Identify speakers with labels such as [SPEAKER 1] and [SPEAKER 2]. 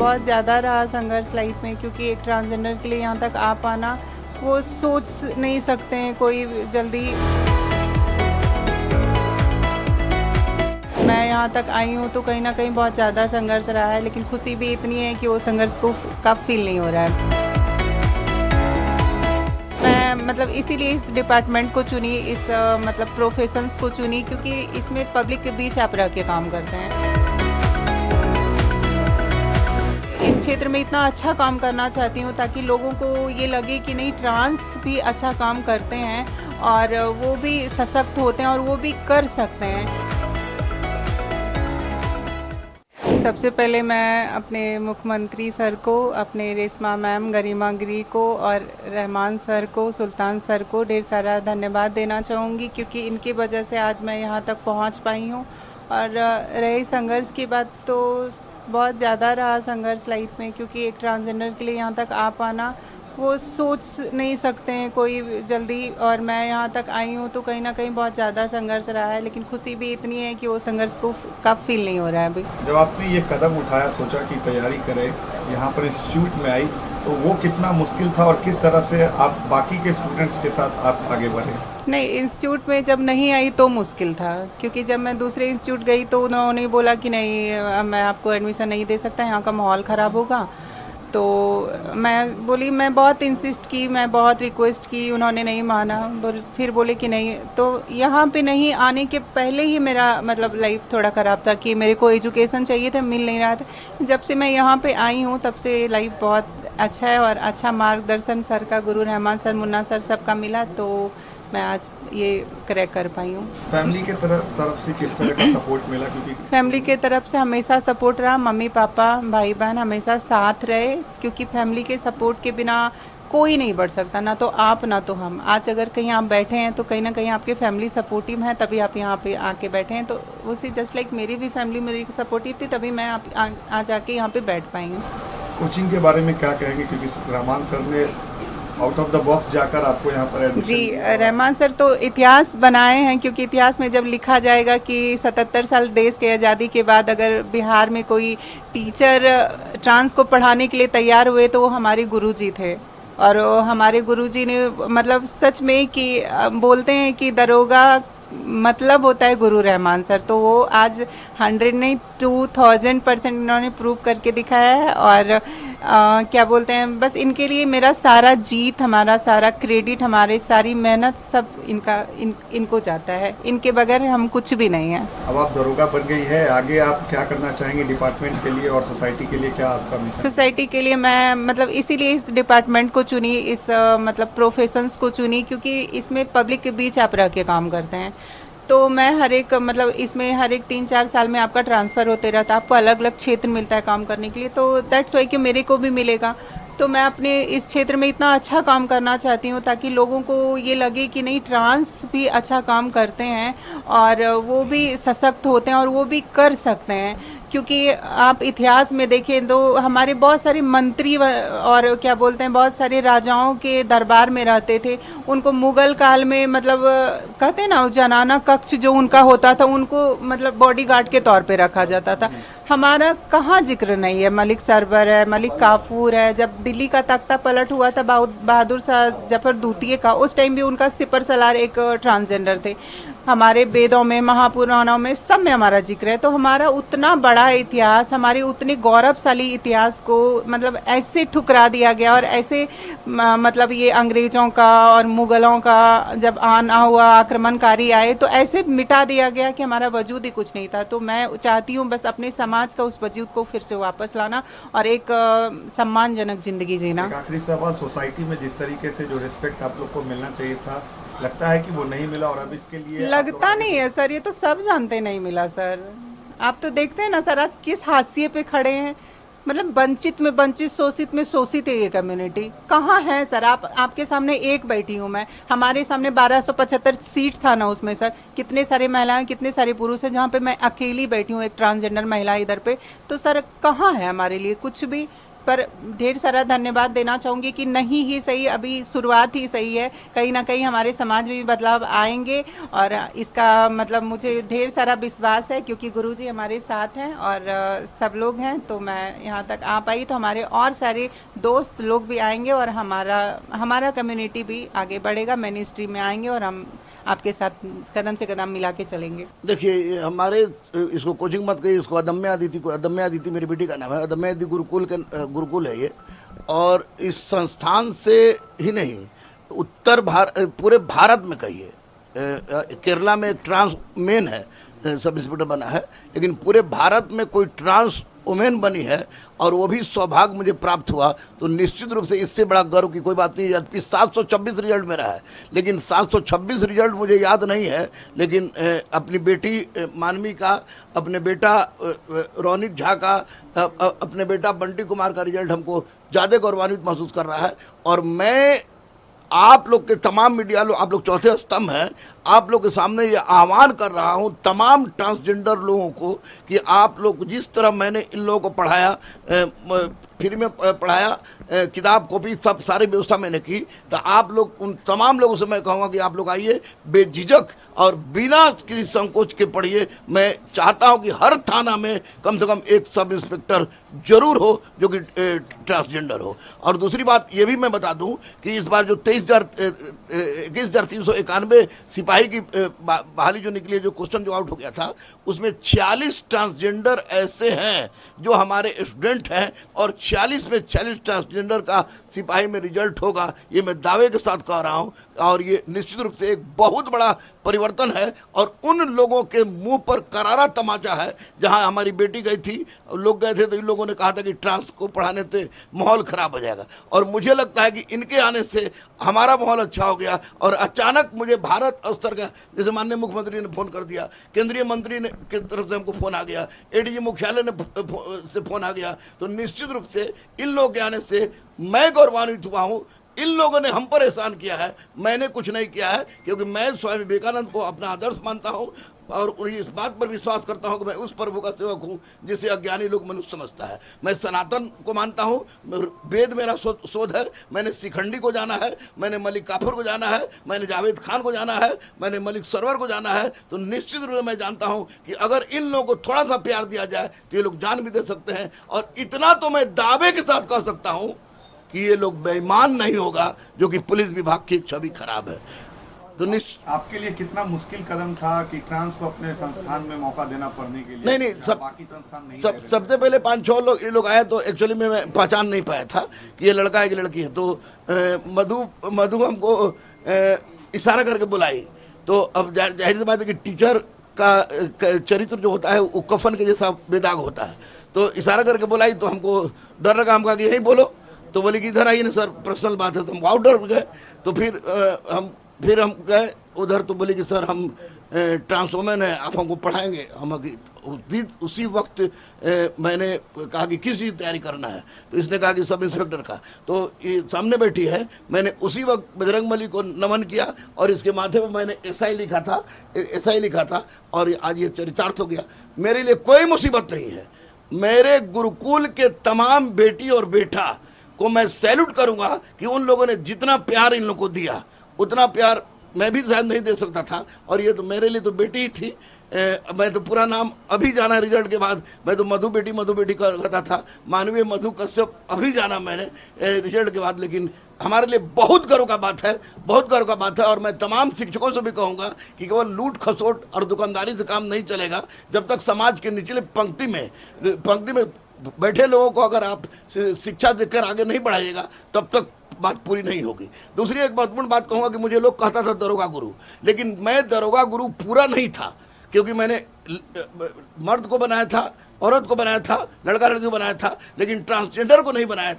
[SPEAKER 1] बहुत ज़्यादा रहा संघर्ष लाइफ में, क्योंकि एक ट्रांसजेंडर के लिए यहाँ तक आ पाना वो सोच नहीं सकते हैं कोई जल्दी। मैं यहाँ तक आई हूँ तो कहीं ना कहीं बहुत ज़्यादा संघर्ष रहा है, लेकिन खुशी भी इतनी है कि वो संघर्ष को कब फील नहीं हो रहा है। मैं मतलब इसीलिए इस डिपार्टमेंट को चुनी, इस मतलब प्रोफेशंस को चुनी, क्योंकि इसमें पब्लिक के बीच आप रह के काम करते हैं। इस क्षेत्र में इतना अच्छा काम करना चाहती हूँ ताकि लोगों को ये लगे कि नहीं, ट्रांस भी अच्छा काम करते हैं और वो भी सशक्त होते हैं और वो भी कर सकते हैं। सबसे पहले मैं अपने मुख्यमंत्री सर को, अपने रेशमा मैम, गरिमा गिरी को और रहमान सर को, सुल्तान सर को ढेर सारा धन्यवाद देना चाहूँगी, क्योंकि इनकी वजह से आज मैं यहाँ तक पहुँच पाई हूँ। और रही संघर्ष की बात, तो बहुत ज़्यादा रहा संघर्ष लाइफ में, क्योंकि एक ट्रांसजेंडर के लिए यहाँ तक आ पाना वो सोच नहीं सकते हैं कोई जल्दी। और मैं यहाँ तक आई हूँ तो कहीं ना कहीं बहुत ज़्यादा संघर्ष रहा है, लेकिन खुशी भी इतनी है कि वो संघर्ष को कब फील नहीं हो रहा है अभी।
[SPEAKER 2] जब आपने ये कदम उठाया, सोचा कि तैयारी करें, यहाँ पर इंस्टीट्यूट में आई, तो वो कितना मुश्किल था और किस तरह से आप बाकी के स्टूडेंट्स के साथ आप आगे बढ़े?
[SPEAKER 1] नहीं, इंस्टीट्यूट में जब नहीं आई तो मुश्किल था, क्योंकि जब मैं दूसरे इंस्टीट्यूट गई तो उन्होंने बोला कि नहीं, मैं आपको एडमिशन नहीं दे सकता, यहाँ का माहौल ख़राब होगा। तो मैं बोली, मैं बहुत इंसिस्ट की, मैं बहुत रिक्वेस्ट की, उन्होंने नहीं माना। फिर बोले कि नहीं, तो यहाँ पे नहीं आने के पहले ही मेरा मतलब लाइफ थोड़ा ख़राब था कि मेरे को एजुकेशन चाहिए था, मिल नहीं रहा था। जब से मैं यहाँ पे आई हूँ तब से लाइफ बहुत अच्छा है और अच्छा मार्गदर्शन सर का, गुरु रहमान सर, मुन्ना सर, सबका मिला, तो मैं आज ये क्रैक कर पाई हूँ।
[SPEAKER 2] फैमिली के तरफ से किस तरह का सपोर्ट मिला? क्योंकि
[SPEAKER 1] फैमिली के तरफ से हमेशा सपोर्ट रहा, मम्मी पापा भाई बहन हमेशा साथ रहे, क्योंकि फैमिली के सपोर्ट के बिना कोई नहीं बढ़ सकता, ना तो आप ना तो हम। आज अगर कहीं आप बैठे हैं तो कहीं ना कहीं आपके फैमिली सपोर्टिव है, तभी आप यहाँ पे आके बैठे हैं। तो उसी जस्ट लाइक मेरी भी फैमिली मेरी सपोर्टिव थी, तभी मैं आज आके यहाँ पे बैठ पाई हूँ।
[SPEAKER 2] कोचिंग के बारे में क्या कहेंगे? क्योंकि रहमान सर ने आउट ऑफ द बॉक्स जाकर आपको यहाँ पर एडमिशन
[SPEAKER 1] जी,
[SPEAKER 2] दिया।
[SPEAKER 1] रहमान सर तो इतिहास बनाए हैं, क्योंकि इतिहास में जब लिखा जाएगा कि 77 साल देश के आज़ादी के बाद अगर बिहार में कोई टीचर ट्रांस को पढ़ाने के लिए तैयार हुए तो वो हमारे गुरुजी थे। और हमारे गुरुजी ने मतलब सच में कि बोलते हैं कि दरोगा मतलब होता है गुरु रहमान सर, तो वो आज 100 नहीं 2000% इन्होंने प्रूव करके दिखाया है। और क्या बोलते हैं, बस इनके लिए मेरा सारा जीत, हमारा सारा क्रेडिट, हमारी सारी मेहनत सब इनको जाता है। इनके बगैर हम कुछ भी नहीं है।
[SPEAKER 2] अब आप दरोगा बन गई है, आगे आप क्या करना चाहेंगे डिपार्टमेंट के लिए और सोसाइटी के लिए? क्या आपका मिशन?
[SPEAKER 1] सोसाइटी के लिए मैं मतलब इसीलिए इस डिपार्टमेंट को चुनी, इस मतलब प्रोफेशंस को चुनी, क्योंकि इसमें पब्लिक के बीच आप रह के काम करते हैं। तो मैं हर एक मतलब इसमें हर एक 3-4 साल में आपका ट्रांसफ़र होते रहता है, आपको अलग अलग क्षेत्र मिलता है काम करने के लिए, तो दैट्स वाई कि मेरे को भी मिलेगा। तो मैं अपने इस क्षेत्र में इतना अच्छा काम करना चाहती हूँ ताकि लोगों को ये लगे कि नहीं, ट्रांस भी अच्छा काम करते हैं और वो भी सशक्त होते हैं और वो भी कर सकते हैं। क्योंकि आप इतिहास में देखें तो हमारे बहुत सारे मंत्री और क्या बोलते हैं, बहुत सारे राजाओं के दरबार में रहते थे। उनको मुगल काल में मतलब कहते हैं ना, जनाना कक्ष जो उनका होता था, उनको मतलब बॉडीगार्ड के तौर पे रखा जाता था। हमारा कहाँ जिक्र नहीं है। मलिक सरवर है, मलिक काफूर है। जब दिल्ली का तख्ता पलट हुआ था बहादुर शाह जफर द्वितीय का, उस टाइम भी उनका सिपर सलार एक ट्रांसजेंडर थे। हमारे वेदों में, महापुराणों में, सब में हमारा जिक्र है। तो हमारा उतना बड़ा इतिहास, हमारे उतने गौरवशाली इतिहास को मतलब ऐसे ठुकरा दिया गया और ऐसे मतलब ये अंग्रेज़ों का और मुग़लों का जब आना हुआ, आक्रमणकारी आए, तो ऐसे मिटा दिया गया कि हमारा वजूद ही कुछ नहीं था। तो मैं चाहती हूँ बस अपने समाज का उस वजूद को फिर से वापस लाना और एक सम्मानजनक ज़िंदगी जीना।
[SPEAKER 2] आखिरी सवाल, सोसाइटी में जिस तरीके से जो रिस्पेक्ट आप लोग को मिलना चाहिए था, लगता है कि वो नहीं मिला और अब इसके लिए
[SPEAKER 1] लगता नहीं है सर, ये तो सब जानते नहीं मिला सर। आप तो देखते हैं ना सर, आज किस हाशिए पे खड़े हैं। मतलब वंचित में वंचित, शोषित में शोषित है ये कम्युनिटी। कहाँ है सर? आपके सामने एक बैठी हूँ मैं, हमारे सामने 1275 सीट था ना, उसमें सर कितने सारे महिलाएं, कितने सारे पुरुष हैं, जहाँ पे मैं अकेली बैठी हूँ, एक ट्रांसजेंडर महिला इधर पे। तो सर कहाँ है हमारे लिए कुछ भी? पर ढेर सारा धन्यवाद देना चाहूँगी कि नहीं ही सही, अभी शुरुआत ही सही है। कहीं ना कहीं हमारे समाज में भी बदलाव आएंगे और इसका मतलब मुझे ढेर सारा विश्वास है, क्योंकि गुरुजी हमारे साथ हैं और सब लोग हैं। तो मैं यहाँ तक आ पाई तो हमारे और सारे दोस्त लोग भी आएंगे और हमारा कम्युनिटी भी आगे बढ़ेगा, मिनिस्ट्री में आएंगे और हम आपके साथ कदम से कदम मिला के चलेंगे।
[SPEAKER 3] देखिए, हमारे इसको कोचिंग मत कहिए, इसको अदम्य अदिति मेरी बेटी का नाम है, अदम्य अदिति गुरुकुल है ये। और इस संस्थान से ही नहीं, पूरे भारत में कहिए, केरला में एक ट्रांस मेन है, सब इंस्पेक्टर बना है, लेकिन पूरे भारत में कोई ट्रांस वुमेन बनी है और वो भी सौभाग्य मुझे प्राप्त हुआ, तो निश्चित रूप से इससे बड़ा गर्व की कोई बात नहीं है। 726 रिजल्ट मेरा है, लेकिन 726 रिजल्ट मुझे याद नहीं है, लेकिन अपनी बेटी मानवी का, अपने बेटा रौनिक झा का, अपने बेटा बंटी कुमार का रिजल्ट हमको ज़्यादा गौरवान्वित महसूस कर रहा है। और मैं आप लोग के तमाम मीडिया लोग, आप लोग चौथे स्तंभ हैं, आप लोग के सामने ये आह्वान कर रहा हूं तमाम ट्रांसजेंडर लोगों को कि आप लोग जिस तरह मैंने इन लोगों को पढ़ाया, फ्री में पढ़ाया, किताब कॉपी सब सारी व्यवस्था मैंने की, तो आप लोग उन तमाम लोगों से मैं कहूँगा कि आप लोग आइए बेझिझक और बिना किसी संकोच के पढ़िए। मैं चाहता हूँ कि हर थाना में कम से कम एक सब इंस्पेक्टर जरूर हो जो कि ट्रांसजेंडर हो। और दूसरी बात ये भी मैं बता दूं कि इस बार जो 21,391 सिपाही की बहाली जो निकली है, जो क्वेश्चन जो आउट हो गया था, उसमें 46 ट्रांसजेंडर ऐसे हैं जो हमारे स्टूडेंट हैं और 46 में 46 ट्रांसजेंडर का सिपाही में रिजल्ट होगा, ये मैं दावे के साथ कह रहा हूँ। और ये निश्चित रूप से एक बहुत बड़ा परिवर्तन है और उन लोगों के मुंह पर करारा तमाचा है। जहाँ हमारी बेटी गई थी, लोग गए थे तो इन लोगों ने कहा था कि ट्रांस को पढ़ाने से माहौल खराब हो जाएगा, और मुझे लगता है कि इनके आने से हमारा माहौल अच्छा हो गया। और अचानक मुझे भारत स्तर का, जैसे माननीय मुख्यमंत्री ने फ़ोन कर दिया, केंद्रीय मंत्री ने की तरफ से हमको फ़ोन आ गया, एडीजी मुख्यालय से फ़ोन आ गया, तो निश्चित रूप से इन लोगों के आने से मैं गौरवान्वित हुआ हूँ। इन लोगों ने हम पर एहसान किया है, मैंने कुछ नहीं किया है, क्योंकि मैं स्वामी विवेकानंद को अपना आदर्श मानता हूँ और इस बात पर विश्वास करता हूँ कि मैं उस प्रभु का सेवक हूँ जिसे अज्ञानी लोग मनुष्य समझता है। मैं सनातन को मानता हूँ, वेद मेरा शोध है, मैंने शिखंडी को जाना है, मैंने मलिक काफुर को जाना है, मैंने जावेद खान को जाना है, मैंने मलिक सरवर को जाना है। तो निश्चित रूप से मैं जानता हूँ कि अगर इन लोगों को थोड़ा सा प्यार दिया जाए तो ये लोग जान भी दे सकते हैं। और इतना तो मैं दावे के साथ कह सकता हूँ कि ये लोग बेईमान नहीं होगा, जो कि पुलिस विभाग की छवि खराब है। तो
[SPEAKER 2] आपके लिए कितना मुश्किल कदम था कि ट्रांस को अपने संस्थान में मौका देना पढ़ने के लिए?
[SPEAKER 3] नहीं,
[SPEAKER 2] बाकी संस्थान नहीं
[SPEAKER 3] सबसे पहले 5-6 लोग ये लोग आए, तो एक्चुअली में मैं पहचान नहीं पाया था कि ये लड़का है कि लड़की है। तो मधु हमको इशारा करके बुलाई, तो अब जाहिर सी बात है कि टीचर का चरित्र जो होता है वो कफन के जैसा बेदाग होता है। तो इशारा करके बुलाई तो हमको डर लगा, हम कहा कि यहीं बोलो, तो बोले कि इधर आइए ना सर, पर्सनल बात है। तो हम आउट डर गए, तो फिर हम गए उधर, तो बोले कि सर हम ट्रांसवुमेन है, आप हमको पढ़ाएंगे। हम उसी वक्त मैंने कहा कि किस चीज़ की तैयारी करना है, तो इसने कहा कि सब इंस्पेक्टर का। तो ये सामने बैठी है, मैंने उसी वक्त बजरंगबली को नमन किया और इसके माथे पर मैंने एसआई लिखा था और आज ये चरितार्थ हो गया। मेरे लिए कोई मुसीबत नहीं है। मेरे गुरुकुल के तमाम बेटी और बेटा को मैं सैल्यूट करूंगा कि उन लोगों ने जितना प्यार इन लोगों को दिया, उतना प्यार मैं भी शायद नहीं दे सकता था। और ये तो मेरे लिए तो बेटी ही थी। मैं तो पूरा नाम अभी जाना रिजल्ट के बाद, मैं तो मधु बेटी कहता था, मानवीय मधु कश्यप अभी जाना मैंने रिजल्ट के बाद। लेकिन हमारे लिए बहुत गर्व का बात है, बहुत गर्व का बात है। और मैं तमाम शिक्षकों से भी कहूँगा कि केवल लूट खसोट और दुकानदारी से काम नहीं चलेगा। जब तक समाज के निचले पंक्ति में बैठे लोगों को अगर आप शिक्षा देकर आगे नहीं बढ़ाइएगा, तब तक बात पूरी नहीं होगी। दूसरी एक महत्वपूर्ण बात कहूँगा कि मुझे लोग कहता था दरोगा गुरु, लेकिन मैं दरोगा गुरु पूरा नहीं था, क्योंकि मैंने मर्द को बनाया था, औरत को बनाया था, लड़का लड़की को बनाया था, लेकिन ट्रांसजेंडर को नहीं बनाया था।